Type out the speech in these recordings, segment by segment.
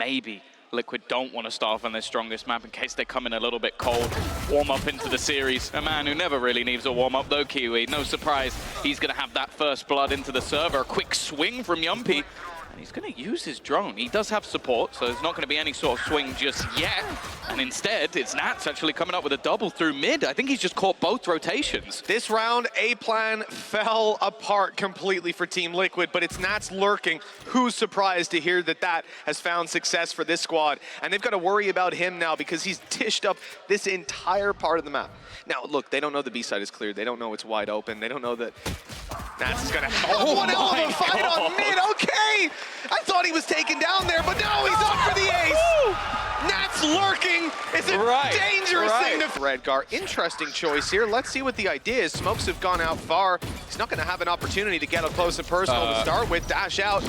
maybe Liquid don't want to start on their strongest map in case they come in a little bit cold, warm up into the series. A man who never really needs a warm up though, Kiwi. No surprise, he's going to have that first blood into the server. A quick swing from Yumpy. And he's going to use his drone. He does have support, so there's not going to be any sort of swing just yet. And instead, it's Nats actually coming up with a double through mid. I think he's just caught both rotations. This round, A-plan fell apart completely for Team Liquid, but it's Nats lurking. Who's surprised to hear that that has found success for this squad? And they've got to worry about him now because he's dished up this entire part of the map. Now, look, they don't know the B side is cleared. They don't know it's wide open. They don't know that Nats is going to have one hell of a fight on mid. Okay! I thought he was taken down there, but no, he's up for the ace. Nats lurking is a dangerous thing to... Redgar, interesting choice here. Let's see what the idea is. Smokes have gone out far. He's not going to have an opportunity to get up close and personal to start with. Dash out.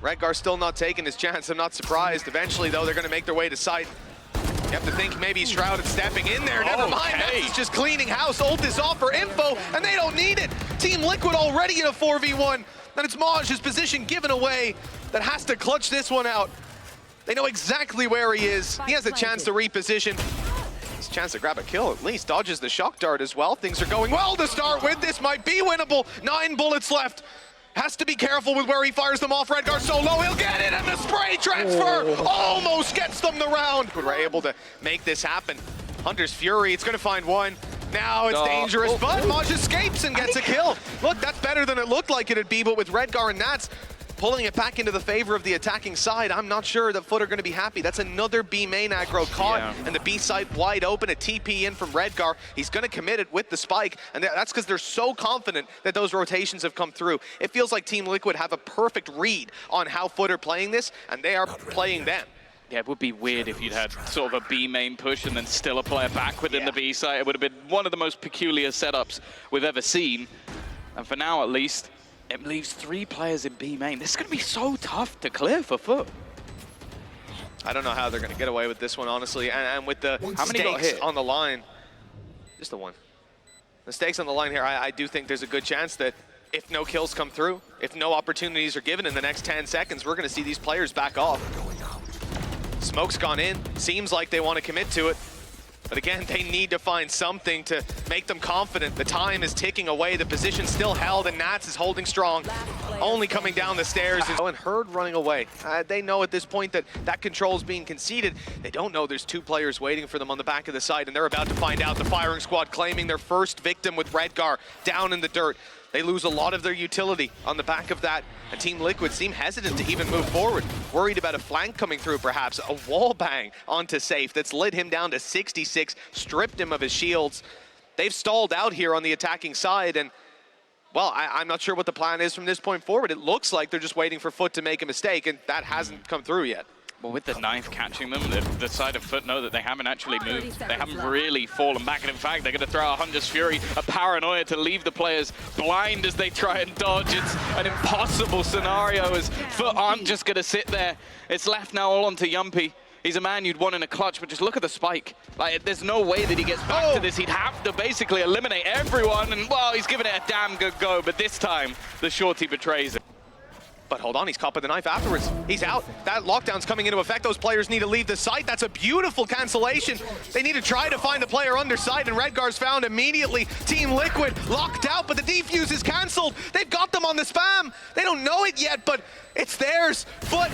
Redgar still not taking his chance. I'm not surprised. Eventually, though, they're going to make their way to site. You have to think maybe Shrouded stepping in there. Never mind, Nats is just cleaning house. Ult is off for info, and they don't need it. Team Liquid already in a 4v1. And it's Maj, his position given away, that has to clutch this one out. They know exactly where he is. He has a chance to reposition. His chance to grab a kill at least. Dodges the shock dart as well. Things are going well to start with. This might be winnable. 9 bullets left. Has to be careful with where he fires them off. Redgar so low, he'll get it, and the spray transfer almost gets them the round. We're able to make this happen. Hunter's Fury, it's going to find one. Now it's dangerous, but Maj escapes and gets a kill. Look, that's better than it looked like it'd be, but with Redgar and Nats pulling it back into the favor of the attacking side, I'm not sure that FUT are going to be happy. That's another B main aggro caught, and the B side wide open, a TP in from Redgar. He's going to commit it with the spike, and that's because they're so confident that those rotations have come through. It feels like Team Liquid have a perfect read on how FUT are playing this, and they are playing them. Yeah, it would be weird if you'd had sort of a B main push and then still a player back within the B side. It would have been one of the most peculiar setups we've ever seen. And for now, at least, it leaves 3 players in B main. This is going to be so tough to clear for FUT. I don't know how they're going to get away with this one, honestly. And with the stakes on the line, just the one. The stakes on the line here, I do think there's a good chance that if no kills come through, if no opportunities are given in the next 10 seconds, we're going to see these players back off. Smoke's gone in. Seems like they want to commit to it. But again, they need to find something to make them confident. The time is ticking away. The position's still held, and Nats is holding strong. Only coming down the stairs. And Herd running away. They know at this point that that control is being conceded. They don't know there's 2 players waiting for them on the back of the site, and they're about to find out. The firing squad claiming their first victim with Redgar down in the dirt. They lose a lot of their utility on the back of that, and Team Liquid seem hesitant to even move forward. Worried about a flank coming through, perhaps. A wall bang onto Safe that's led him down to 66, stripped him of his shields. They've stalled out here on the attacking side, and, well, I'm not sure what the plan is from this point forward. It looks like they're just waiting for FUT to make a mistake, and that hasn't come through yet. Well, with the knife catching them, the side of FUT know that they haven't actually moved. They haven't really fallen back. And in fact, they're going to throw out Hunter's Fury, a paranoia to leave the players blind as they try and dodge. It's an impossible scenario as FUT aren't just going to sit there. It's left now all onto Yumpy. He's a man you'd want in a clutch, but just look at the spike. Like, there's no way that he gets back to this. He'd have to basically eliminate everyone. And, well, he's given it a damn good go. But this time, the shorty betrays him. But hold on, he's caught by the knife afterwards. He's out. That lockdown's coming into effect. Those players need to leave the site. That's a beautiful cancellation. They need to try to find the player underside, and Redgar's found immediately. Team Liquid locked out, but the defuse is canceled. They've got them on the spam. They don't know it yet, but it's theirs. FUT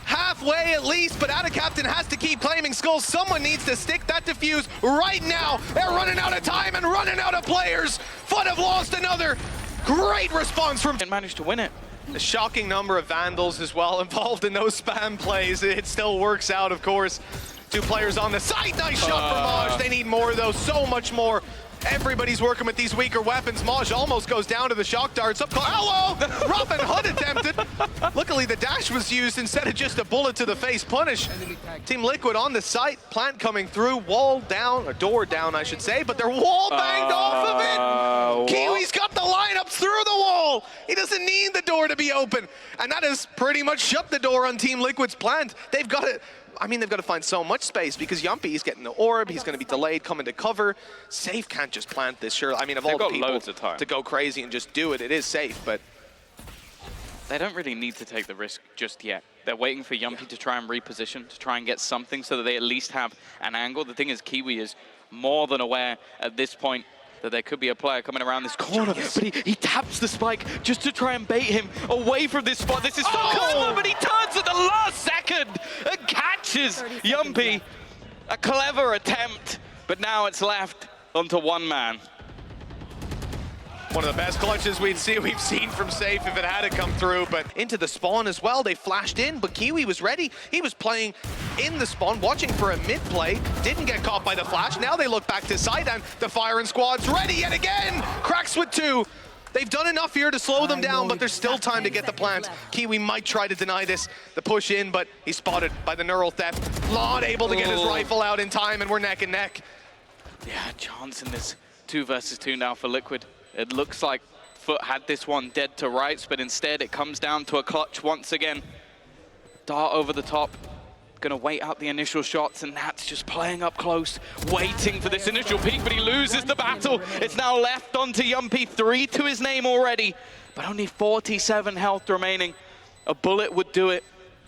halfway at least, but Ada Captain has to keep claiming skulls. Someone needs to stick that defuse right now. They're running out of time and running out of players. FUT have lost another. Great response from... And managed to win it. A shocking number of Vandals as well involved in those spam plays. It still works out, of course. 2 players on the site. Nice shot for Maj. They need more, though. So much more. Everybody's working with these weaker weapons. Maj almost goes down to the shock darts. Up close. Hello! Robin Hood attempted. Luckily, the dash was used instead of just a bullet to the face punish. Team Liquid on the site. Plant coming through. Wall down, or door down, I should say, but they're wall banged off of it. Kiwi's got the lineups through the wall. He doesn't need the door to be open. And that has pretty much shut the door on Team Liquid's plant. They've got it. I mean, they've got to find so much space because Yumpy's getting the orb. He's going to be delayed coming to cover. Safe can't just plant this, sure. I mean, of all the people to go crazy and just do it, it is Safe, but they don't really need to take the risk just yet. They're waiting for Yumpy to try and reposition, to try and get something so that they at least have an angle. The thing is, Kiwi is more than aware at this point that there could be a player coming around this corner, but he taps the spike just to try and bait him away from this spot. This is so clever, but he turns at the last second and catches Yumpy. A clever attempt, but now it's left onto one man. One of the best clutches we've seen from Safe if it had to come through, but into the spawn as well. They flashed in, but Kiwi was ready. He was playing in the spawn, watching for a mid play, didn't get caught by the flash. Now they look back to side, and the firing squad's ready yet again. Cracks with 2. They've done enough here to slow them down, but there's still time to get the plant. Kiwi might try to deny this, the push in, but he's spotted by the neural theft. Not able to get his rifle out in time, and we're neck and neck. Yeah, chance in this 2 versus 2 now for Liquid. It looks like FUT had this one dead to rights, but instead it comes down to a clutch once again. Dart over the top, gonna wait out the initial shots, and Nat's just playing up close, waiting for this initial peek, but he loses the battle. It's now left onto Yumpy, 3 to his name already, but only 47 health remaining. A bullet would do it,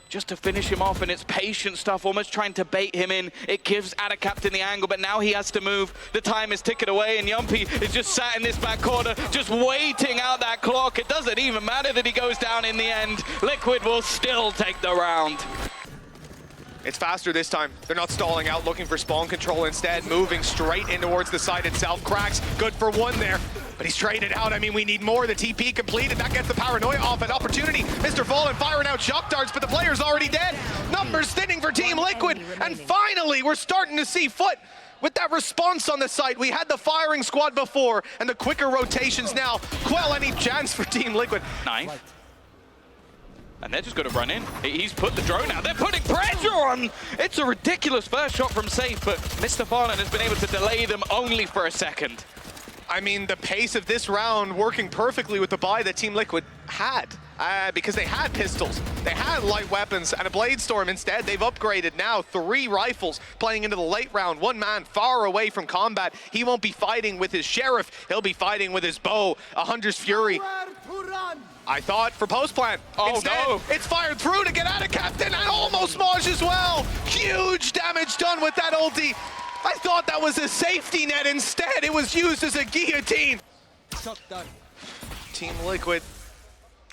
just to finish him off, and it's patient stuff, almost trying to bait him in. It gives Adacaptain the angle, but now he has to move. The time is ticking away, and Yumpy is just sat in this back corner, just waiting out that clock. It doesn't even matter that he goes down in the end. Liquid will still take the round. It's faster this time. They're not stalling out, looking for spawn control. Instead, moving straight in towards the site itself. Cracks, good for 1 there. But he's traded out. I mean, we need more. The TP completed. That gets the paranoia off. An opportunity. Mr. Fallen firing out shock darts, but the player's already dead. Numbers thinning for Team Liquid. And finally, we're starting to see FUT with that response on the site. We had the firing squad before, and the quicker rotations now quell any chance for Team Liquid. Nice. And they're just going to run in. He's put the drone out. They're putting pressure on. It's a ridiculous first shot from Safe, but Mr. Fallen has been able to delay them only for a second. I mean, the pace of this round working perfectly with the buy that Team Liquid had. Because they had pistols, they had light weapons, and a Blade Storm instead. They've upgraded now 3 rifles playing into the late round. 1 man far away from combat. He won't be fighting with his Sheriff. He'll be fighting with his bow, a Hunter's Fury. I thought for post plant. Oh, instead, no. It's fired through to get out of Captain, and almost Maj as well. Huge damage done with that ulti. I thought that was a safety net. Instead, it was used as a guillotine. Team Liquid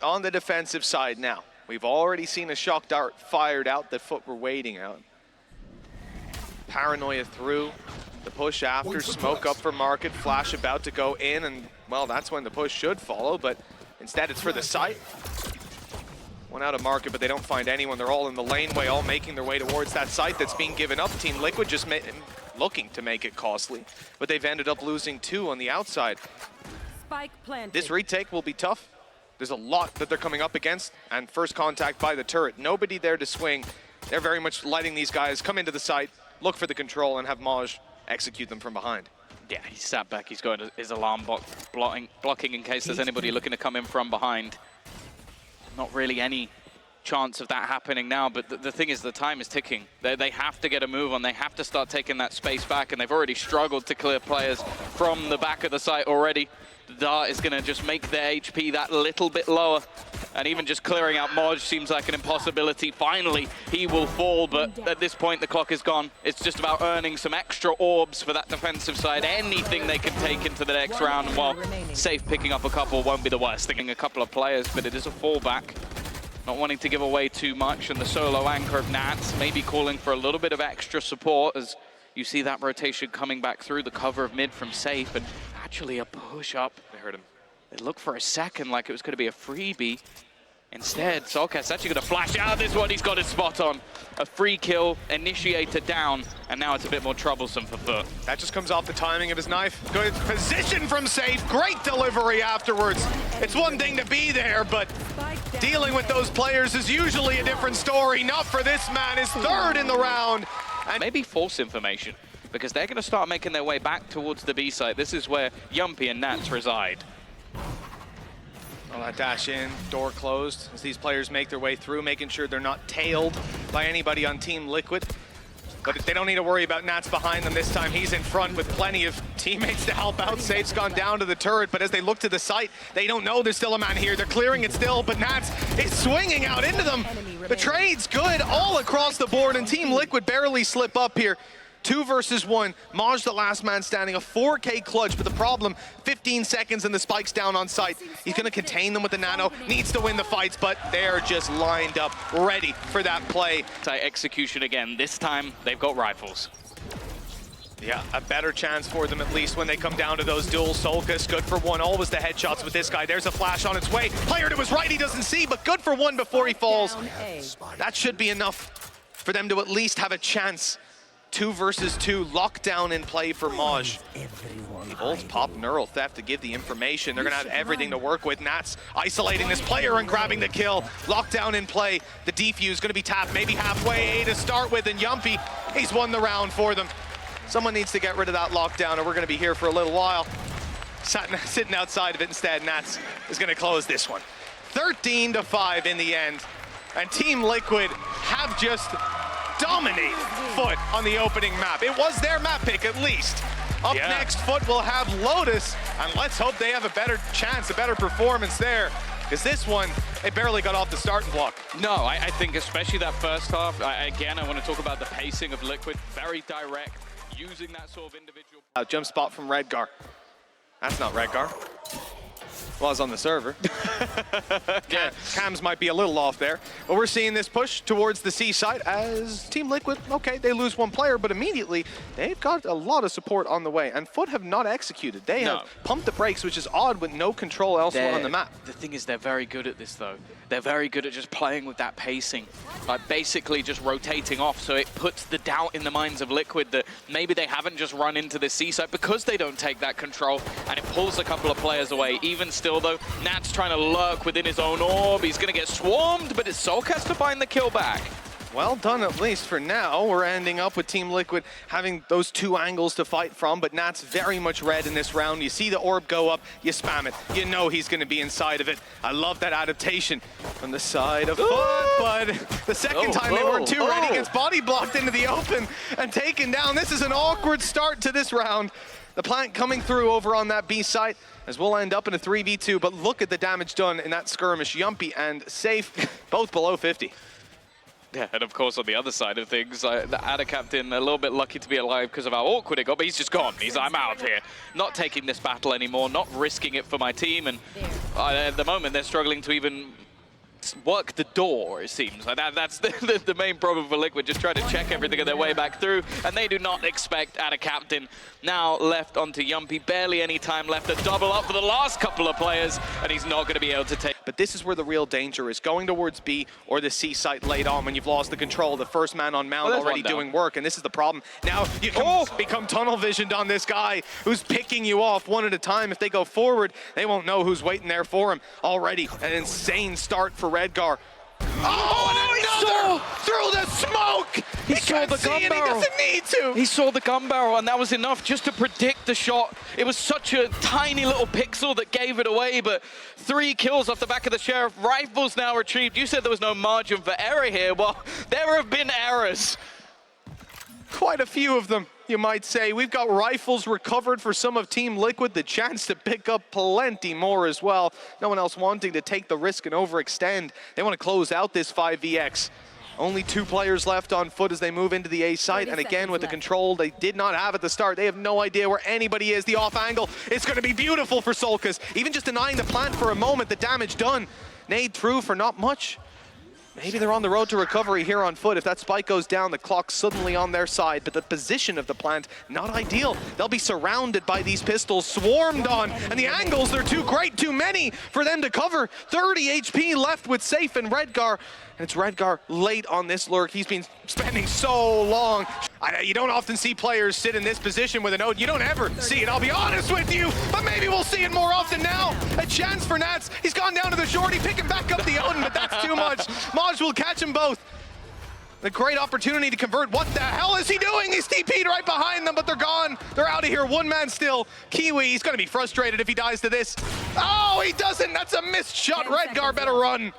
on the defensive side now. We've already seen a shock dart fired out that FUT were waiting out. Paranoia through, the push after, smoke up for market, flash about to go in, and well, that's when the push should follow, but instead it's for the site. 1 out of market, but they don't find anyone. They're all in the laneway, all making their way towards that site that's being given up. Team Liquid just looking to make it costly, but they've ended up losing 2 on the outside. Spike planted. This retake will be tough. There's a lot that they're coming up against, and first contact by the turret. Nobody there to swing. They're very much letting these guys come into the site, look for the control, and have Maj execute them from behind. Yeah, he's sat back. He's got his alarm blocking in case there's anybody looking to come in from behind. Not really any chance of that happening now, but the thing is, the time is ticking. They have to get a move on. They have to start taking that space back, and they've already struggled to clear players from the back of the site already. The dart is going to just make their HP that little bit lower, and even just clearing out Maj seems like an impossibility. Finally, he will fall, but at this point, the clock is gone. It's just about earning some extra orbs for that defensive side. Anything they can take into the next round, and while Safe picking up a couple won't be the worst. Thinking a couple of players, but it is a fallback. Not wanting to give away too much, and the solo anchor of Nats maybe calling for a little bit of extra support as you see that rotation coming back through the cover of mid from Safe, and actually a push up. They heard him. It looked for a second like it was going to be a freebie. Instead, Solcat's actually going to flash out this one. He's got his spot on. A free kill, initiator down, and now it's a bit more troublesome for FUT. That just comes off the timing of his knife. Good position from Safe. Great delivery afterwards. It's one thing to be there, but dealing with those players is usually a different story. Not for this man. His 3rd in the round. And maybe false information, because they're going to start making their way back towards the B site. This is where Yumpy and Nats reside. Well, that dash in, door closed as these players make their way through, making sure they're not tailed by anybody on Team Liquid. But they don't need to worry about Nats behind them this time. He's in front with plenty of teammates to help out. Safe's gone down to the turret, but as they look to the site, they don't know there's still a man here. They're clearing it still, but Nats is swinging out into them. The trade's good all across the board, and Team Liquid barely slip up here. 2 versus 1. Maj the last man standing, a 4K clutch, but the problem, 15 seconds and the spike's down on site. He's gonna contain them with the nano, needs to win the fights, but they're just lined up, ready for that play. Execution again. This time, they've got rifles. Yeah, a better chance for them at least when they come down to those duels. Solkas, good for 1, always the headshots with this guy. There's a flash on its way. Player to his right, he doesn't see, but good for 1 before he falls. That should be enough for them to at least have a chance. 2 versus 2, lockdown in play for Maj. The Bolts pop neural theft to give the information. They're gonna have everything to work with. Nats isolating this player and grabbing the kill. Lockdown in play. The defuse gonna be tapped maybe halfway A to start with, and Yumpy, he's won the round for them. Someone needs to get rid of that lockdown or we're gonna be here for a little while. Sitting outside of it instead, Nats is gonna close this one. 13-5 in the end. And Team Liquid have just dominate FUT on the opening map. It was their map pick at least. Up next, FUT will have Lotus, and let's hope they have a better chance, a better performance there. Because this one, it barely got off the starting block. No, I think especially that first half, again, I want to talk about the pacing of Liquid, very direct, using that sort of individual... Jump spot from Redgar. That's not Redgar. Was on the server. Yeah, cams might be a little off there. But we're seeing this push towards the C side as Team Liquid, okay, they lose 1 player, but immediately they've got a lot of support on the way. And FUT have not executed. They have pumped the brakes, which is odd with no control elsewhere on the map. The thing is, they're very good at this, though. They're very good at just playing with that pacing, like basically just rotating off, so it puts the doubt in the minds of Liquid that maybe they haven't just run into the C side because they don't take that control, and it pulls a couple of players away. Even still, though, Nat's trying to lurk within his own orb. He's going to get swarmed, but it's Solkas to find the kill back. Well done, at least for now. We're ending up with Team Liquid having those 2 angles to fight from, but Nat's very much red in this round. You see the orb go up, you spam it. You know he's going to be inside of it. I love that adaptation from the side of FUT, but the second time they weren't too ready, gets body blocked into the open and taken down. This is an awkward start to this round. The plant coming through over on that B site as we'll end up in a 3v2, but look at the damage done in that skirmish. Yumpy and Safe, both below 50. Yeah, and of course on the other side of things, the Ada captain a little bit lucky to be alive because of how awkward it got, but he's just gone. He's I'm out here. Not taking this battle anymore, not risking it for my team, and at the moment they're struggling to even work the door, it seems. Like that's the main problem for Liquid, just trying to check everything on their way back through, and they do not expect Ada captain. Now left onto Yumpy, barely any time left to double up for the last couple of players, and he's not going to be able to take. But this is where the real danger is, going towards B or the C site late on when you've lost the control. The first man on mound already doing work, and this is the problem. Now you can become tunnel visioned on this guy who's picking you off 1 at a time. If they go forward, they won't know who's waiting there for him. Already an insane start for Redgar. Oh, and another through the smoke! He saw the gun barrel. He doesn't need to. He saw the gun barrel, and that was enough just to predict the shot. It was such a tiny little pixel that gave it away, but 3 kills off the back of the Sheriff. Rifles now retrieved. You said there was no margin for error here. Well, there have been errors. Quite a few of them, you might say. We've got rifles recovered for some of Team Liquid, the chance to pick up plenty more as well. No one else wanting to take the risk and overextend. They want to close out this 5vx. Only 2 players left on FUT as they move into the A site, and again with the control they did not have at the start. They have no idea where anybody is. The off angle is going to be beautiful for Solkas. Even just denying the plant for a moment, the damage done. Nade through for not much. Maybe they're on the road to recovery here on FUT. If that spike goes down, the clock's suddenly on their side, but the position of the plant, not ideal. They'll be surrounded by these pistols, swarmed on, and the angles, they're too great, too many for them to cover. 30 HP left with Safe and Redgar, and it's Redgar late on this lurk. He's been spending so long. You don't often see players sit in this position with a node. You don't ever see it, I'll be honest with you, but maybe we'll see it more often now. A chance for Nats. He's gone down to the shorty, picking back up the Odin, but that's too much. Maj will catch them both. A great opportunity to convert. What the hell is he doing? He's TP'd right behind them, but they're gone. They're out of here. 1 man still. Kiwi, he's going to be frustrated if he dies to this. Oh, he doesn't. That's a missed shot. Redgar better run.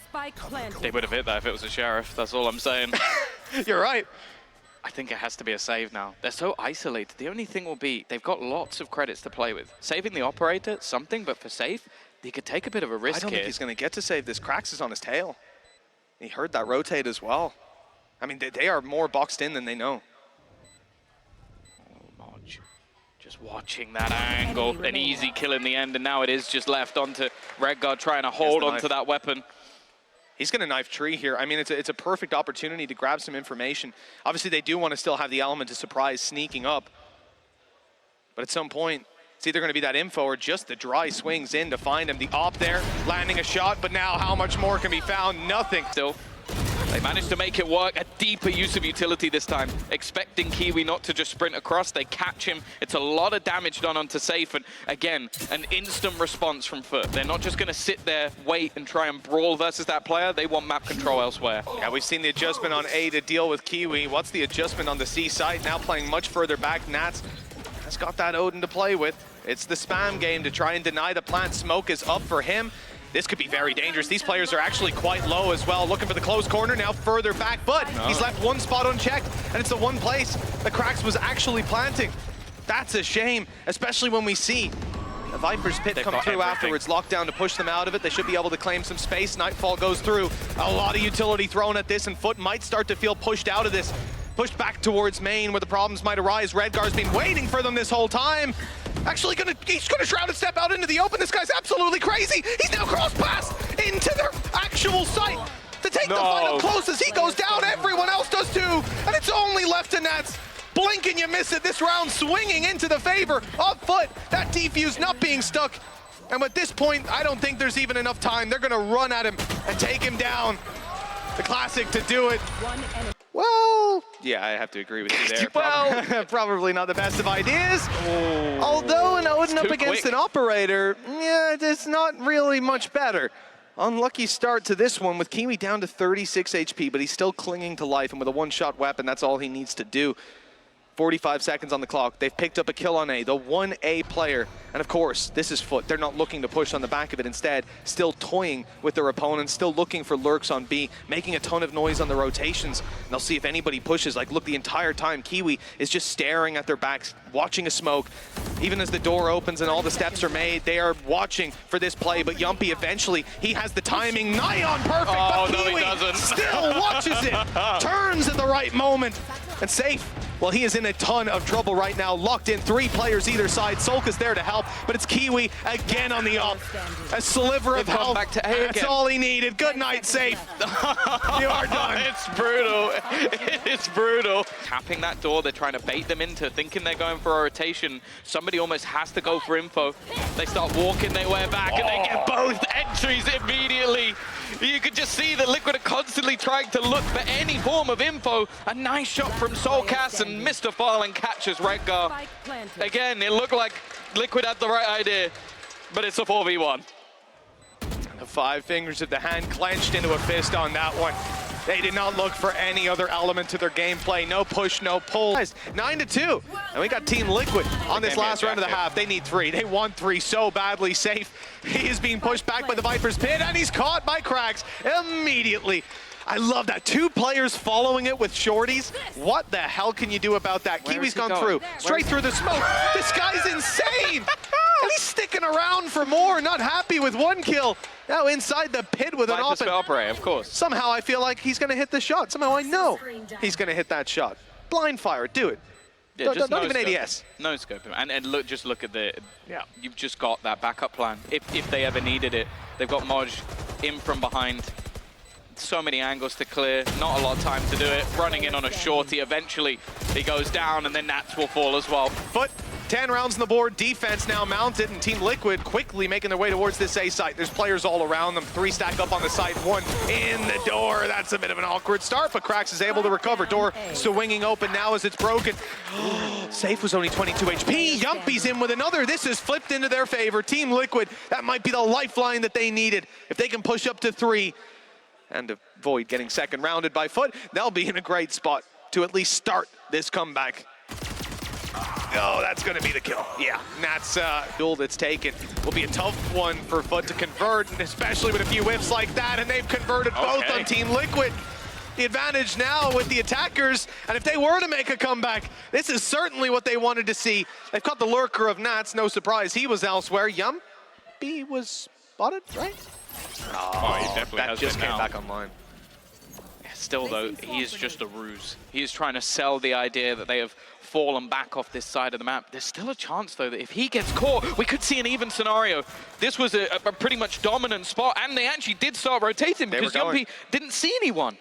Spike planted. They would have hit that if it was a Sheriff, that's all I'm saying. You're right. I think it has to be a save now. They're so isolated. The only thing will be they've got lots of credits to play with. Saving the operator, something, but for safe, they could take a bit of a risk I don't here. think he's going to get to save this. Krax is on his tail. He heard that rotate as well. I mean, they are more boxed in than they know. Moj just watching that angle. An easy kill in the end, and now it is just left onto Redguard trying to hold onto that weapon. He's going to knife tree here. I mean, it's a perfect opportunity to grab some information. Obviously, they do want to still have the element of surprise sneaking up. But at some point, it's either going to be that info or just the dry swings in to find him. The op there, landing a shot, but now how much more can be found? Nothing. Still, they managed to make it work. A deeper use of utility this time. Expecting Kiwi not to just sprint across. They catch him. It's a lot of damage done onto Safe. And again, an instant response from FUT. They're not just going to sit there, wait, and try and brawl versus that player. They want map control elsewhere. Yeah, we've seen the adjustment on A to deal with Kiwi. What's the adjustment on the C side? Now playing much further back. Nats has got that Odin to play with. It's the spam game to try and deny the plant. Smoke is up for him. This could be very dangerous. These players are actually quite low as well. Looking for the close corner, now further back, but he's left one spot unchecked, and it's the one place the Krax was actually planting. That's a shame, especially when we see the Viper's pit come through afterwards. Lockdown to push them out of it. They should be able to claim some space. Nightfall goes through. A lot of utility thrown at this, and FUT might start to feel pushed out of this. Pushed back towards main where the problems might arise. Redguard's been waiting for them this whole time. Actually he's gonna shrouded step out into the open. This guy's absolutely crazy. He's now crossed past into their actual site to take the fight up close as he goes down. Everyone else does too. And it's only left to Nats. Blink and you miss it. This round swinging into the favor of FUT. That defuse not being stuck. And at this point, I don't think there's even enough time. They're gonna run at him and take him down. The classic to do it. Well, yeah, I have to agree with you there. Well, probably not the best of ideas. Oh, although an Odin up against an operator, yeah, it's not really much better. Unlucky start to this one with Kiwi down to 36 HP, but he's still clinging to life, and with a one-shot weapon, that's all he needs to do. 45 seconds on the clock. They've picked up a kill on A, the 1A player. And of course, this is FUT. They're not looking to push on the back of it. Instead, still toying with their opponents, still looking for lurks on B, making a ton of noise on the rotations. And they'll see if anybody pushes. Like, look, the entire time, Kiwi is just staring at their backs, watching a smoke. Even as the door opens and all the steps are made, they are watching for this play. But Yumpy eventually, he has the timing nigh on perfect, but Kiwi still watches it, turns at the right moment, and Safe. Well, he is in a ton of trouble right now. Locked in, 3 players either side. Solka's there to help, but it's Kiwi again on the up. A sliver of help. Back to A That's all he needed. Good night, Safe. You are done. It's brutal. It's brutal. Tapping that door, they're trying to bait them into thinking they're going for a rotation. Somebody almost has to go for info. They start walking their way back, and they get both entries immediately. You could just see that Liquid are constantly trying to look for any form of info. A nice shot from Soulcast, and Mr. Farland catches Redguard. Again, it looked like Liquid had the right idea, but it's a 4v1. The 5 fingers of the hand clenched into a fist on that one. They did not look for any other element to their gameplay. No push, no pull. 9-2. And we got Team Liquid on this last round of the half. They need 3. They want 3 so badly. Safe. He is being pushed back by the Viper's pit, and he's caught by Krax immediately. I love that. 2 players following it with shorties. What the hell can you do about that? Kiwi's gone through. Straight through the smoke. This guy's insane. And he's sticking around for more, not happy with 1 kill. Now inside the pit with an operator, of course. Somehow I feel like he's going to hit the shot. Somehow I know he's going to hit that shot. Blind fire, do it. Yeah, don't even ADS. No scope. And look, just look at the... Yeah. You've just got that backup plan. If they ever needed it, they've got Moj in from behind. So many angles to clear, not a lot of time to do it. Running in on a shorty, eventually he goes down, and then Nats will fall as well. But 10 rounds on the board, defense now mounted, and Team Liquid quickly making their way towards this A site. There's players all around them. 3 stack up on the site, 1 in the door. That's a bit of an awkward start, but Krax is able to recover. Door swinging open now as it's broken. Safe was only 22 HP. Yumpy's in with another. This is flipped into their favor. Team Liquid, that might be the lifeline that they needed. If they can push up to 3 and avoid getting second rounded by FUT, they'll be in a great spot to at least start this comeback. Oh, that's going to be the kill. Yeah, and that's duel that's taken. Will be a tough one for FUT to convert, and especially with a few whiffs like that, and they've converted both on Team Liquid. the advantage now with the attackers, and if they were to make a comeback, this is certainly what they wanted to see. They've caught the lurker of Nats, no surprise, he was elsewhere. Yumpy was spotted, right? Oh, he definitely that has just been came now. back online. Still though, he is just a ruse. He is trying to sell the idea that they have fallen back off this side of the map. There's still a chance though that if he gets caught, we could see an even scenario. This was a pretty much dominant spot, and they actually did start rotating because Yumpy didn't see anyone.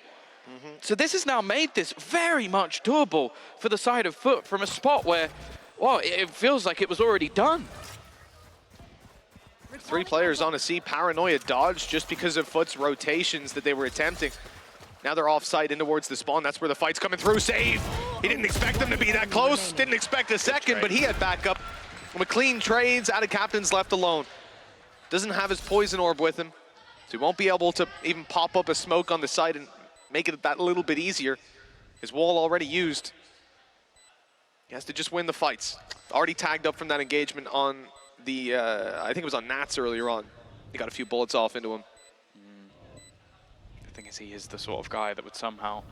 So this has now made this very much doable for the side of FUT from a spot where, well, it feels like it was already done. 3 players on a C. Paranoia dodged just because of FUT's rotations that they were attempting. Now they're offside in towards the spawn. That's where the fight's coming through. Save! He didn't expect them to be that close. Didn't expect a second, but he had backup. With clean trades, Captain's left alone. Doesn't have his poison orb with him, so he won't be able to even pop up a smoke on the side and make it that little bit easier. His wall already used. He has to just win the fights. Already tagged up from that engagement on the, I think it was on Nats earlier on. He got a few bullets off into him. The thing is, he is the sort of guy that would somehow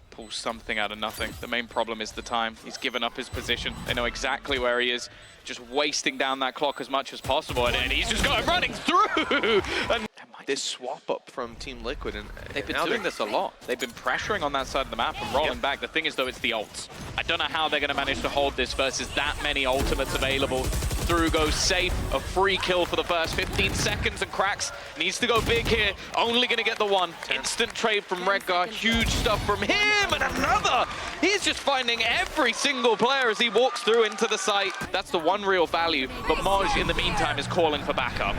pull something out of nothing. The main problem is the time. He's given up his position. They know exactly where he is, just wasting down that clock as much as possible, and he's just got him running through. And this swap up from Team Liquid, and they've been doing this a lot. They've been pressuring on that side of the map and rolling back. The thing is, though, it's the ults. I don't know how they're going to manage to hold this versus that many ultimates available. Through goes safe, a free kill for the first 15 seconds, and Cracks needs to go big here. Only going to get the one. Instant trade from Redgar, huge stuff from him, and another. He's just finding every single player as he walks through into the site. That's the one real value, but Moj in the meantime is calling for backup.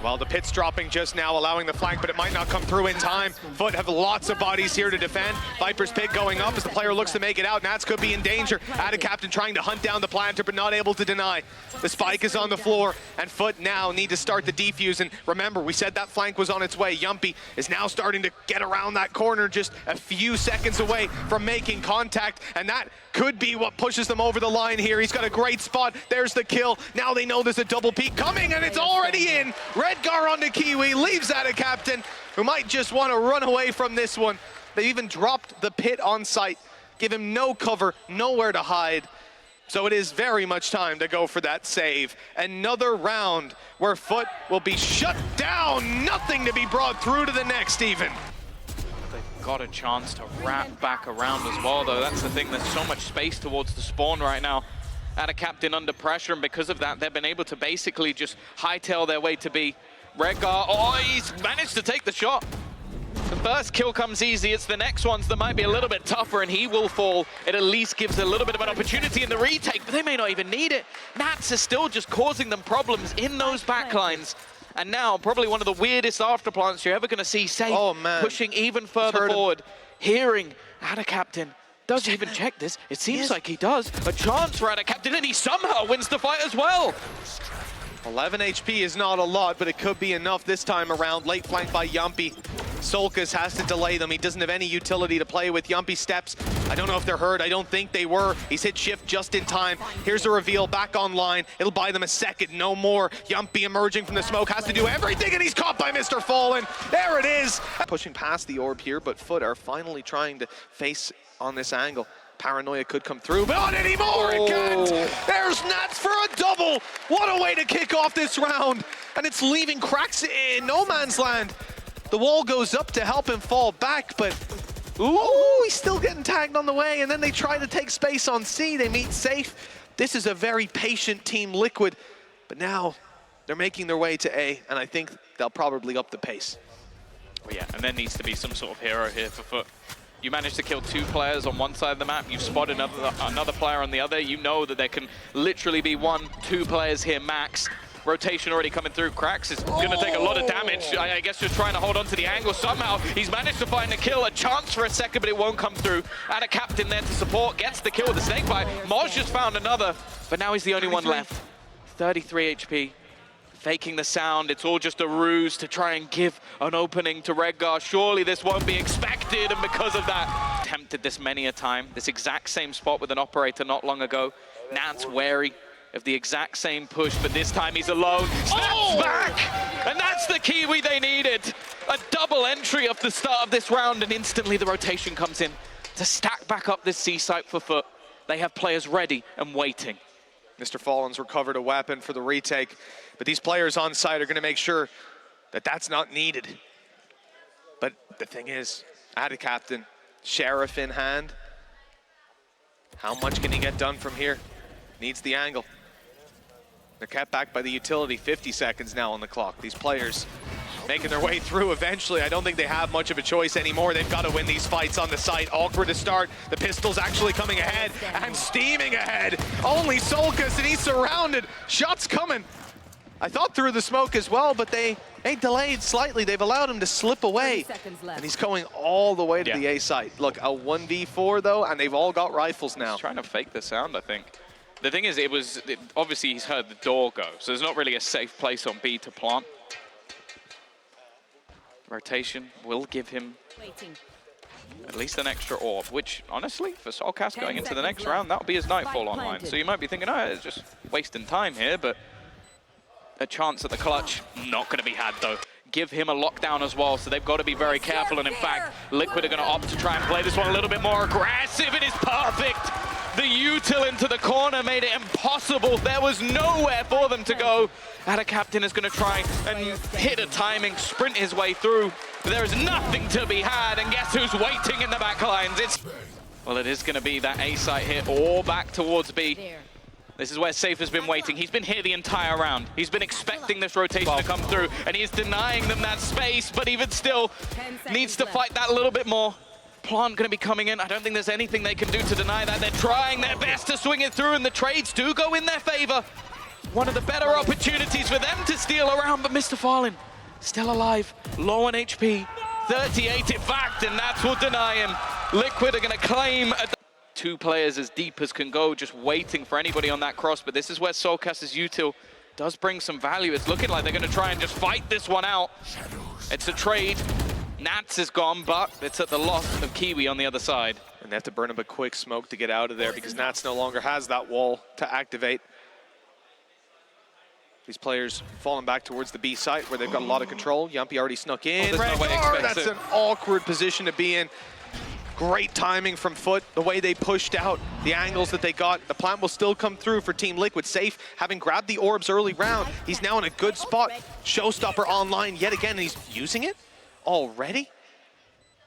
Well, the pit's dropping just now, allowing the flank, but it might not come through in time. FUT have lots of bodies here to defend. Viper's pit going up as the player looks to make it out. Nats could be in danger. Captain trying to hunt down the planter, but not able to deny. The spike is on the floor, and FUT now need to start the defuse. And remember, we said that flank was on its way. Yumpy is now starting to get around that corner, just a few seconds away from making contact, and that could be what pushes them over the line here. He's got a great spot. There's the kill. Now they know there's a double peek coming, and it's already in. Redgar onto Kiwi, leaves Captain, who might just want to run away from this one. They even dropped the pit on site, give him no cover, nowhere to hide. So it is very much time to go for that save. Another round where FUT will be shut down. Nothing to be brought through to the next even. They've got a chance to wrap back around as well, though. That's the thing, there's so much space towards the spawn right now. Captain under pressure, and because of that, they've been able to basically just hightail their way to B. Redgar, oh, he's managed to take the shot. The first kill comes easy, it's the next ones that might be a little bit tougher, and he will fall. It at least gives a little bit of an opportunity in the retake, but they may not even need it. Nats is still just causing them problems in those backlines. And now, probably one of the weirdest afterplants you're ever going to see. Safe, pushing even further forward. Hearing Captain. Does he even check this? It seems like he does. A chance for Captain, and he somehow wins the fight as well. 11 HP is not a lot, but it could be enough this time around. Late flank by Yumpy. Solkas has to delay them. He doesn't have any utility to play with. Yumpy steps. I don't know if they're hurt. I don't think they were. He's hit shift just in time. Here's a reveal back online. It'll buy them a second, no more. Yumpy emerging from the smoke has to do everything, and he's caught by Mr. Fallen. There it is. Pushing past the orb here, but FUT are finally trying to face on this angle. Paranoia could come through, but not anymore, it can't! There's Nats for a double! What a way to kick off this round! And it's leaving Cracks in no man's land. The wall goes up to help him fall back, but he's still getting tagged on the way, and then they try to take space on C. They meet safe. This is a very patient Team Liquid, but now they're making their way to A, and I think they'll probably up the pace. Well, yeah, and there needs to be some sort of hero here for FUT. You managed to kill 2 players on one side of the map, you've spotted another player on the other. You know that there can literally be 1-2 players here max. Rotation already coming through. Cracks is going to take a lot of damage. I guess just trying to hold on to the angle somehow. He's managed to find a kill, a chance for a second, but it won't come through. And Captain there to support, gets the kill with the snake bite. Moj just found another, but now he's the only one left. 33 HP. Faking the sound, it's all just a ruse to try and give an opening to Redgar. Surely this won't be expected, and because of that, attempted this many a time. This exact same spot with an operator not long ago. Nats wary, of the exact same push, but this time he's alone. Snaps back! And that's the Kiwi they needed. A double entry off the start of this round, and instantly the rotation comes in to stack back up this C site for FUT. They have players ready and waiting. Mr. Fallen's recovered a weapon for the retake, but these players on site are going to make sure that that's not needed. But the thing is, add a captain, Sheriff in hand. How much can he get done from here? Needs the angle. They're kept back by the utility. 50 seconds now on the clock. These players making their way through eventually. I don't think they have much of a choice anymore. They've got to win these fights on the site. Awkward to start. The pistol's actually coming ahead and steaming ahead. Only Solkas, and he's surrounded. Shots coming. I thought through the smoke as well, but they delayed slightly. They've allowed him to slip away. And he's going all the way to the A site. Look, a 1v4 though, and they've all got rifles now. He's trying to fake the sound, I think. The thing is, obviously he's heard the door go, so there's not really a safe place on B to plant. Rotation will give him at least an extra orb, which honestly, for Solkas going into the next round, that'll be his Nightfall online. So you might be thinking, oh, it's just wasting time here, but a chance at the clutch, not going to be had though. Give him a lockdown as well, so they've got to be very careful. And in fact, Liquid are going to opt to try and play this one a little bit more aggressive. It is perfect. The util into the corner made it impossible. There was nowhere for them to go. And a captain is going to try and hit a timing, sprint his way through. But there is nothing to be had. And guess who's waiting in the back lines? Well, it is going to be that A site hit or back towards B. This is where Safe has been waiting. He's been here the entire round. He's been expecting this rotation to come through, and he's denying them that space, but even still needs to fight that a little bit more. Plant going to be coming in. I don't think there's anything they can do to deny that. They're trying their best to swing it through, and the trades do go in their favor. One of the better opportunities for them to steal around, but Mr. Fallen still alive, low on HP, 38 in fact, and that's what deny him. Liquid are going to claim two players as deep as can go, just waiting for anybody on that cross, but this is where Solkas' util does bring some value. It's looking like they're going to try and just fight this one out. It's a trade. Nats is gone, but it's at the loss of Kiwi on the other side. And they have to burn up a quick smoke to get out of there because Nats no longer has that wall to activate. These players falling back towards the B site where they've got a lot of control. Yumpy already snuck in. That's an awkward position to be in. Great timing from FUT, the way they pushed out, the angles that they got. The plant will still come through for Team Liquid. Safe, having grabbed the orbs early round, he's now in a good spot. Showstopper online yet again, and he's using it already?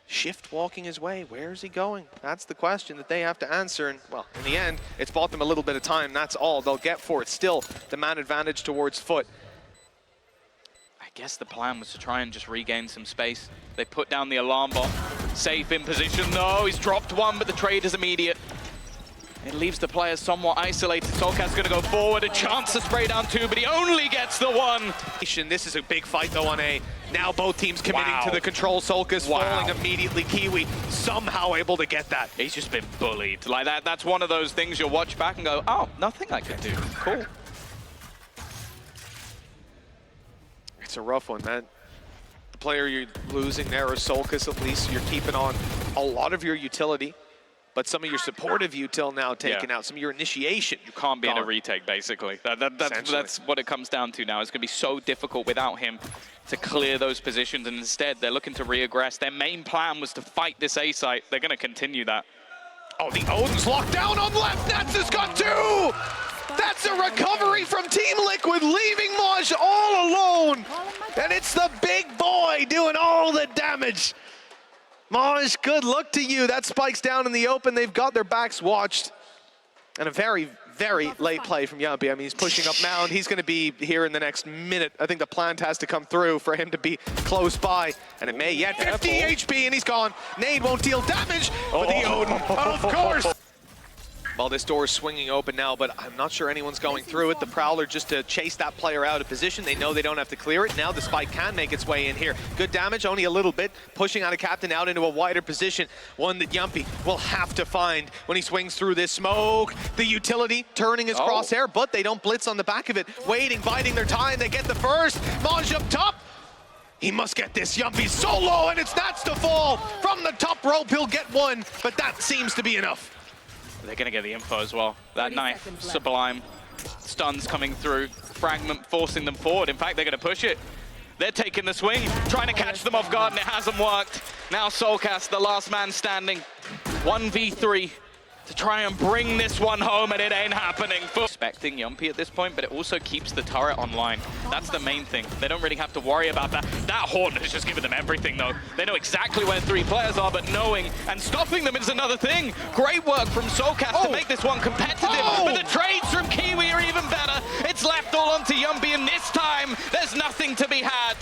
Shift walking his way, where is he going? That's the question that they have to answer, and well, in the end, it's bought them a little bit of time. That's all they'll get for it. Still, the man advantage towards FUT. I guess the plan was to try and just regain some space. They put down the alarm bot. Safe in position, no, he's dropped one, but the trade is immediate. It leaves the players somewhat isolated. Solkas going to go forward, a chance to spray down two, but he only gets the one. This is a big fight though on A. Now both teams committing to the control. Solkas falling immediately. Kiwi somehow able to get that. He's just been bullied. Like that's one of those things you'll watch back and go, oh, nothing I could do. Cool. It's a rough one, man. The player you're losing there is Solkas. At least you're keeping on a lot of your utility, but some of your supportive util now taken out. Some of your initiation. You can't be in a retake, basically. That's what it comes down to now. It's going to be so difficult without him to clear those positions, and instead they're looking to re-aggress. Their main plan was to fight this A site. They're going to continue that. Oh, the Odin's locked down on left. Nats has got two! That's a recovery from Team Liquid, leaving Maj all alone. And it's the big boy doing all the damage. Maj, good luck to you. That spikes down in the open. They've got their backs watched. And a very, very late play from Yumpy. I mean, he's pushing up mound. He's going to be here in the next minute. I think the plant has to come through for him to be close by. And it may yet. 50 HP and he's gone. Nade won't deal damage, but the Odin, of course. Well, this door is swinging open now, but I'm not sure anyone's going through it. The Prowler just to chase that player out of position. They know they don't have to clear it. Now the spike can make its way in here. Good damage, only a little bit. Pushing out a captain out into a wider position. One that Yumpy will have to find when he swings through this smoke. The utility turning his crosshair, but they don't blitz on the back of it. Waiting, biding their time. They get the first. Maj up top. He must get this. Yumpy's so low, and it's Nats to fall. From the top rope, he'll get one, but that seems to be enough. They're going to get the info as well. That knife, Sublime. It's stuns coming through. Fragment forcing them forward. In fact, they're going to push it. They're taking the swing, trying to catch them off guard, and it hasn't worked. Now Soulcast, the last man standing. 1v3 to try and bring this one home, and it ain't happening. Expecting Yumpy at this point, but it also keeps the turret online. That's the main thing. They don't really have to worry about that. That Horn has just given them everything, though. They know exactly where 3 players are, but knowing and stopping them is another thing. Great work from Soulcast to make this one competitive, but the trades from Kiwi are even better. It's left all onto Yumpy, and this time, there's nothing to be had.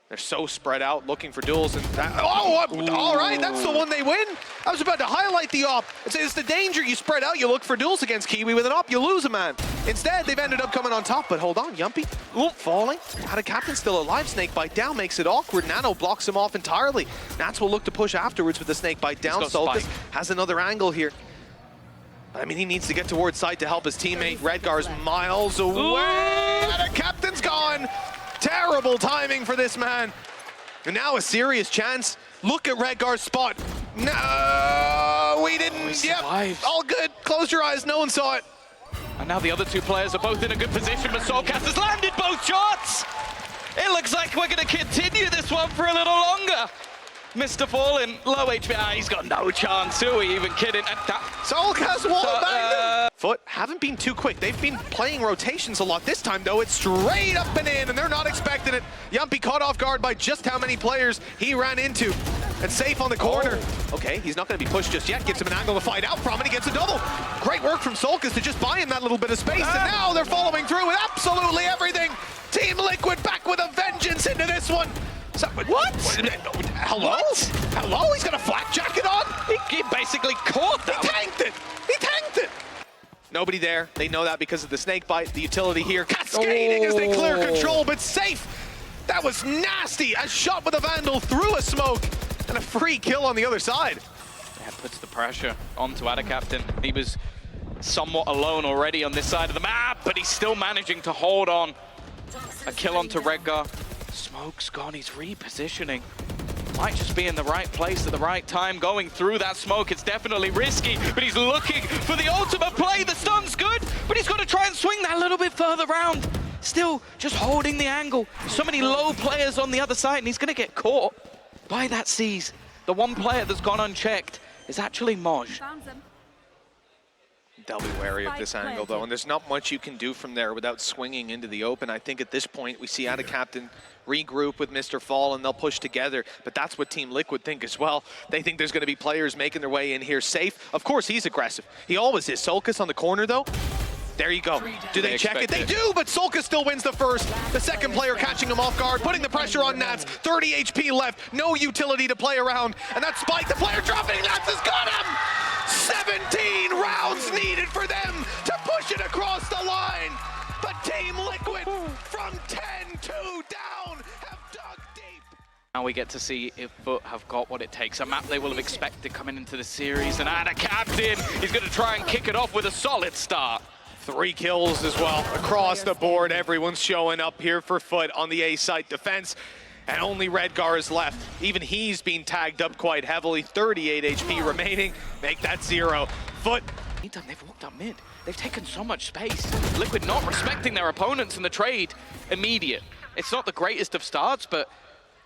They're so spread out, looking for duels, and all right, that's the one they win. I was about to highlight the op. It's the danger. You spread out, you look for duels against Kiwi. With an op, you lose a man. Instead, they've ended up coming on top, but hold on, Yumpy, falling. Out of captain, still alive. Snake bite down makes it awkward. Nano blocks him off entirely. Nats will look to push afterwards with the snake bite down. Solkus has another angle here. I mean, he needs to get towards site to help his teammate. Redgar's miles away. Out of captain's gone. Terrible timing for this man. And now a serious chance. Look at Redgar's spot. No, we didn't. Yep, all good. Close your eyes, no one saw it. And now the other 2 players are both in a good position, but Soulcast has landed both shots. It looks like we're going to continue this one for a little longer. Mr. Fallen, low HP. He's got no chance. Who are we even kidding? Soulcast wallbanged him. FUT haven't been too quick. They've been playing rotations a lot. This time, though, it's straight up and in, and they're not expecting it. Yumpy caught off guard by just how many players he ran into. And safe on the corner. Okay, he's not going to be pushed just yet. Gives him an angle to fight out from, and he gets a double. Great work from Soulcast to just buy him that little bit of space, and now they're following through with absolutely everything. Team Liquid back with a vengeance into this one. What? Hello? What? Hello? He's got a flak jacket on? He basically caught them. He tanked it. He tanked it. Nobody there. They know that because of the snake bite. The utility here cascading as they clear control, but safe. That was nasty. A shot with a Vandal through a smoke and a free kill on the other side. That puts the pressure onto Ada Captain. He was somewhat alone already on this side of the map, but he's still managing to hold on. A kill onto Redgar. Smoke's gone, he's repositioning. Might just be in the right place at the right time, going through that smoke. It's definitely risky, but he's looking for the ultimate play. The stun's good, but he's got to try and swing that a little bit further round. Still just holding the angle. So many low players on the other side, and he's going to get caught by that Seize. The one player that's gone unchecked is actually Moj. They'll be wary of this angle, though, and there's not much you can do from there without swinging into the open. I think at this point, we see Ada Captain regroup with Mr. Fall, and they'll push together, but that's what Team Liquid think as well. They think there's going to be players making their way in here safe. Of course, he's aggressive. He always is. Soulcast on the corner, though. There you go. Do they check it? They do, but Soulcast still wins the first. The second player catching him off guard, putting the pressure on Nats. 30 HP left, no utility to play around, and that spike, the player dropping, Nats has got him! 17 rounds needed for them to push it across the line. But Team Liquid, from 10-2 down, have dug deep. Now we get to see if FUT have got what it takes. A map they will have expected coming into the series. And Ada Captain, he's going to try and kick it off with a solid start. 3 kills as well across the board. Everyone's showing up here for FUT on the A site defense. And only Redgar is left. Even he's been tagged up quite heavily. 38 HP remaining. Make that 0. FUT. They've walked up mid. They've taken so much space. Liquid not respecting their opponents in the trade. Immediate. It's not the greatest of starts, but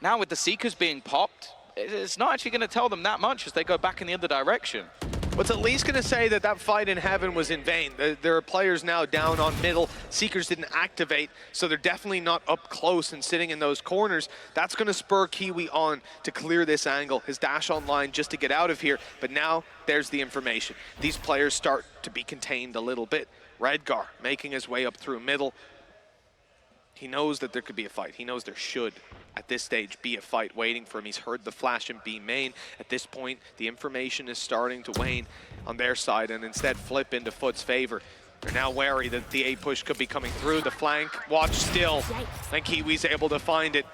now with the Seekers being popped, it's not actually going to tell them that much as they go back in the other direction. What's at least going to say that that fight in heaven was in vain. There are players now down on middle. Seekers didn't activate, so they're definitely not up close and sitting in those corners. That's going to spur Kiwi on to clear this angle. His dash online just to get out of here, but now there's the information. These players start to be contained a little bit. Redgar making his way up through middle. He knows that there could be a fight. He knows there should, at this stage, be a fight waiting for him. He's heard the flash in B main. At this point, the information is starting to wane on their side and instead flip into FUT's favor. They're now wary that the A push could be coming through. The flank, watch still. And Kiwi's able to find it.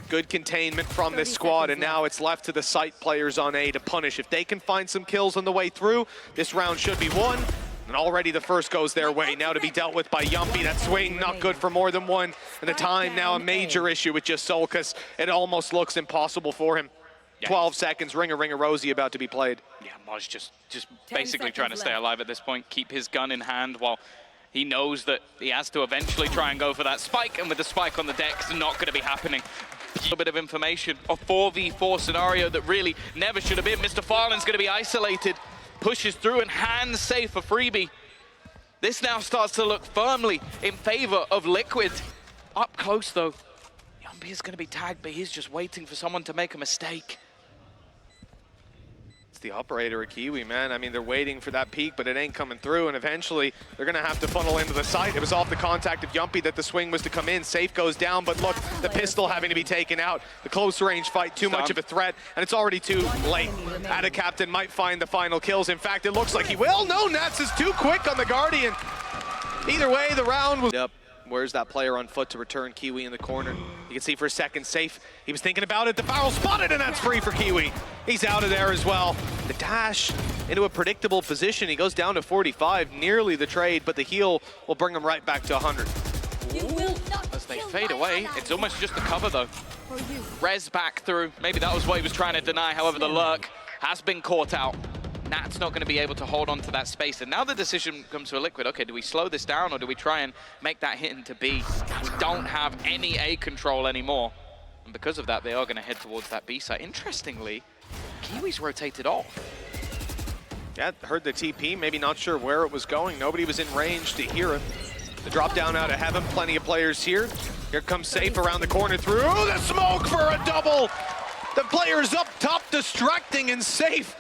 Good containment from this squad, and now it's left to the site players on A to punish. If they can find some kills on the way through, this round should be won. And already the first goes their way, now to be dealt with by Yumpy. That swing not good for more than one. And the time now a major issue with just Soulcast. It almost looks impossible for him. 12 seconds, Ring a Rosie about to be played. Yeah, Moj just basically trying to stay alive at this point, keep his gun in hand while He knows that he has to eventually try and go for that spike, and with the spike on the deck, it's not going to be happening. A little bit of information, a 4v4 scenario that really never should have been. Mr. Farland's going to be isolated, pushes through and hands safe for freebie. This now starts to look firmly in favor of Liquid. Up close though, Yumpy is going to be tagged, but he's just waiting for someone to make a mistake. The operator of Kiwi, man. I mean, they're waiting for that peak, but it ain't coming through, and eventually they're gonna have to funnel into the site. It was off the contact of Yumpy that the swing was to come in. Safe goes down, but look, the pistol having to be taken out. The close range fight, too much of a threat, and it's already too late. Ada Captain might find the final kills. In fact, it looks like he will. No, Nats is too quick on the Guardian. Either way, the round was up. Where's that player on foot to return? Kiwi in the corner. You can see for a second, Safe. He was thinking about it. The foul spotted, and that's free for Kiwi. He's out of there as well. The dash into a predictable position. He goes down to 45, nearly the trade, but the heal will bring him right back to 100. As they fade away, it's almost just the cover though. Rez back through. Maybe that was what he was trying to deny. However, the lurk has been caught out. Nat's not going to be able to hold on to that space. And now the decision comes to a Liquid. Okay, do we slow this down or do we try and make that hit into B? We don't have any A control anymore. And because of that, they are going to head towards that B site. Interestingly, Kiwi's rotated off. Yeah, heard the TP, maybe not sure where it was going. Nobody was in range to hear it. The drop down out of heaven, plenty of players here. Here comes Safe around the corner through the smoke for a double. The players up top distracting, and Safe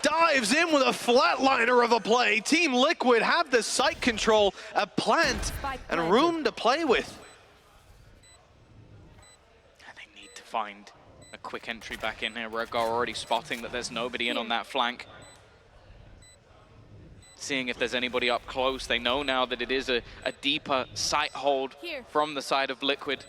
dives in with a flatliner of a play. Team Liquid have the site control, a plant, and room to play with. And they need to find a quick entry back in here. Redgar already spotting that there's nobody in on that flank. Seeing if there's anybody up close. They know now that it is a deeper site hold from the side of Liquid.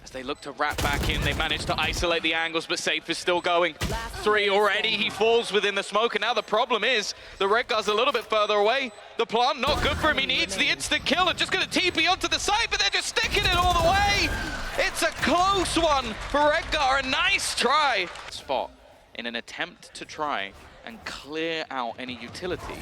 As they look to wrap back in, they manage to isolate the angles, but Safe is still going. 3 already, he falls within the smoke, and now the problem is the Redgar's a little bit further away. The plant, not good for him, he needs the instant kill. It's just gonna TP onto the side, but they're just sticking it all the way. It's a close one for Redgar, a nice try. Spot in an attempt to try and clear out any utility.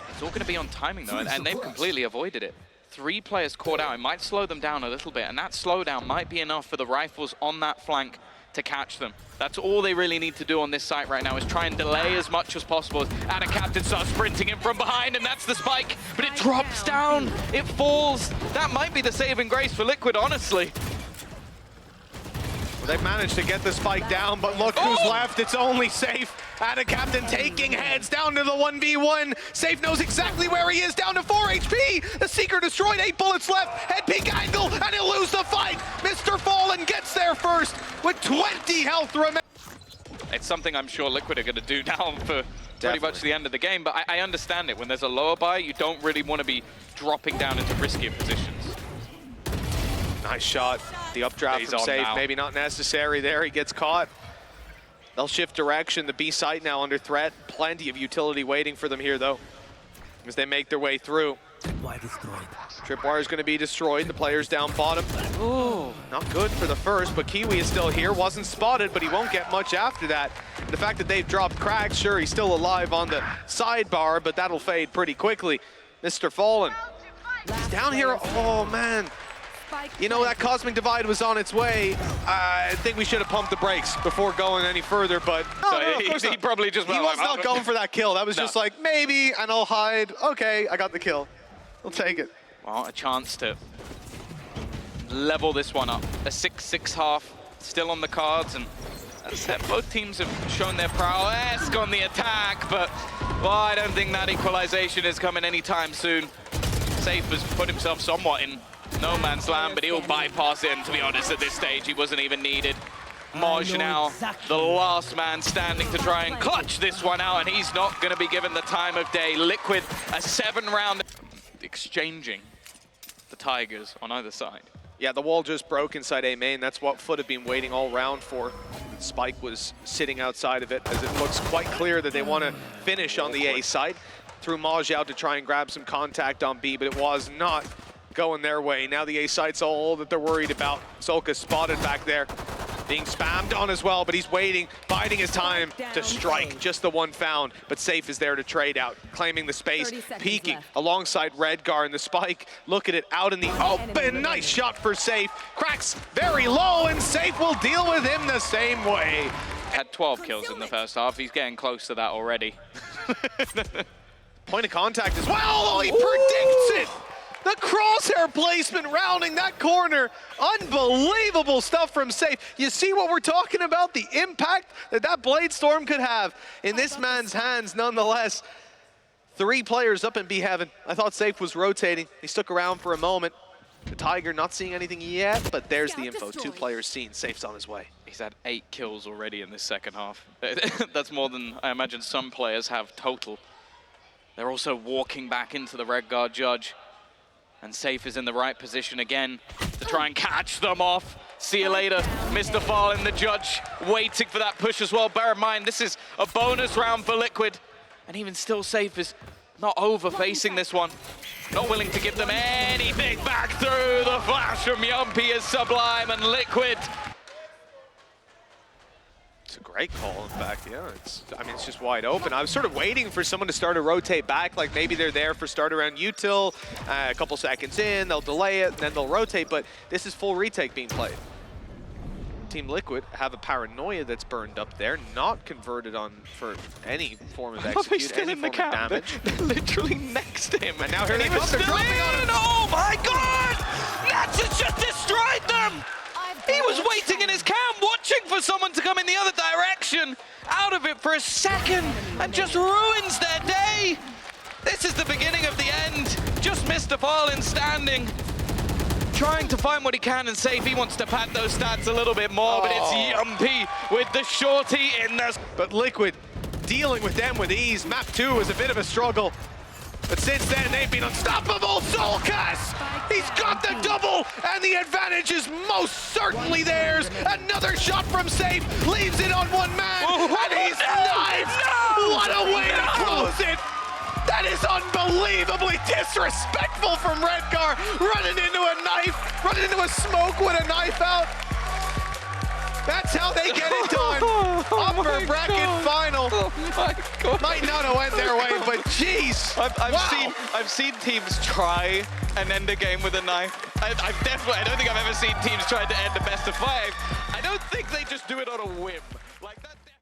It's all gonna be on timing though, and they've completely avoided it. 3 players caught out. It might slow them down a little bit, and that slowdown might be enough for the rifles on that flank to catch them. That's all they really need to do on this site right now, is try and delay as much as possible. Ada Captain starts sprinting in from behind, and that's the spike, but it drops down, it falls. That might be the saving grace for Liquid, honestly. They've managed to get the spike down, but look who's left. It's only Safe. Ada Captain taking heads down to the 1v1. Safe knows exactly where he is, down to 4 HP. The Seeker destroyed, 8 bullets left. Head peek angle, and he'll lose the fight. Mr. Fallen gets there first with 20 health remaining. It's something I'm sure Liquid are going to do now for pretty much the end of the game, but I understand it. When there's a lower buy, you don't really want to be dropping down into riskier positions. Nice shot. The updraft from Safe, maybe not necessary there. He gets caught. They'll shift direction. The B site now under threat. Plenty of utility waiting for them here, though, as they make their way through. Tripwire is going to be destroyed. The player's down bottom. Ooh, not good for the first, but Kiwi is still here. Wasn't spotted, but he won't get much after that. The fact that they've dropped cracks, sure, he's still alive on the sidebar, but that'll fade pretty quickly. Mr. Fallen, he's down here. Oh, man. You know, that Cosmic Divide was on its way. I think we should have pumped the brakes before going any further, but he probably just he was not going for that kill. That was just like, maybe, and I'll hide. Okay, I got the kill. I'll take it. Well, a chance to level this one up. A 6-6 half still on the cards, and as I said, both teams have shown their prowess on the attack, but well, I don't think that equalization is coming anytime soon. Safe has put himself somewhat in no man's land, but he'll bypass it, and to be honest, at this stage, he wasn't even needed. Moj now, the last man standing to try and clutch this one out, and he's not going to be given the time of day. Liquid, a 7-round exchanging the Tigers on either side. Yeah, the wall just broke inside A main. That's what FUT have been waiting all round for. Spike was sitting outside of it, as it looks quite clear that they want to finish on the A side. Threw Moj out to try and grab some contact on B, but it was not going their way. Now the A site's all that they're worried about. Solka spotted back there. Being spammed on as well, but he's waiting, biding his time to strike. Just the one found, but Safe is there to trade out, claiming the space, peeking alongside Redgar, and the spike. Look at it, out in the open. Nice shot for Safe. Cracks very low, and Safe will deal with him the same way. Had 12 kills in the first half. He's getting close to that already. Point of contact as well. Oh, he predicts it. The crosshair placement rounding that corner. Unbelievable stuff from Safe. You see what we're talking about? The impact that that Blade Storm could have in this man's hands nonetheless. 3 players up in B heaven. I thought Safe was rotating. He stuck around for a moment. The Tiger not seeing anything yet, but there's the info. 2 players seen. Safe's on his way. He's had 8 kills already in this second half. That's more than I imagine some players have total. They're also walking back into the Redguard judge. And Safe is in the right position again to try and catch them off. See you later, Mr. Fallen, the judge, waiting for that push as well. Bear in mind, this is a bonus round for Liquid. And even still, Safe is not over facing this one. Not willing to give them anything back through. The flash from Yumpy is sublime, and Liquid. It's a great call, in fact, yeah. It's just wide open. I was sort of waiting for someone to start to rotate back, like maybe they're there for start around util, a couple seconds in, they'll delay it, and then they'll rotate, but this is full retake being played. Team Liquid have a paranoia that's burned up there, not converted on for any form of execute, any form of damage. They're literally next to him. And now here they come, they're dropping on him. Oh my god! Nats has just destroyed them! He was waiting in his camp, watching for someone to come in the other direction, out of it for a second, and just ruins their day. This is the beginning of the end. Just Mr. Fallen standing, trying to find what he can, and Safe. He wants to pad those stats a little bit more, but it's Yumpy with the shorty in the... But Liquid dealing with them with ease. Map 2 was a bit of a struggle. But since then, they've been unstoppable. Soulcast! He's got the double, and the advantage is most certainly theirs. Another shot from Safe, leaves it on one man, and he's knifed! What a way to close it! That is unbelievably disrespectful from Redgar, running into a knife, running into a smoke with a knife out. That's how they get it done. Upper bracket final. Oh my god. Might not have went their way, but jeez. I've seen teams try and end a game with a knife. I don't think I've ever seen teams try to end a best of 5. I don't think they just do it on a whim.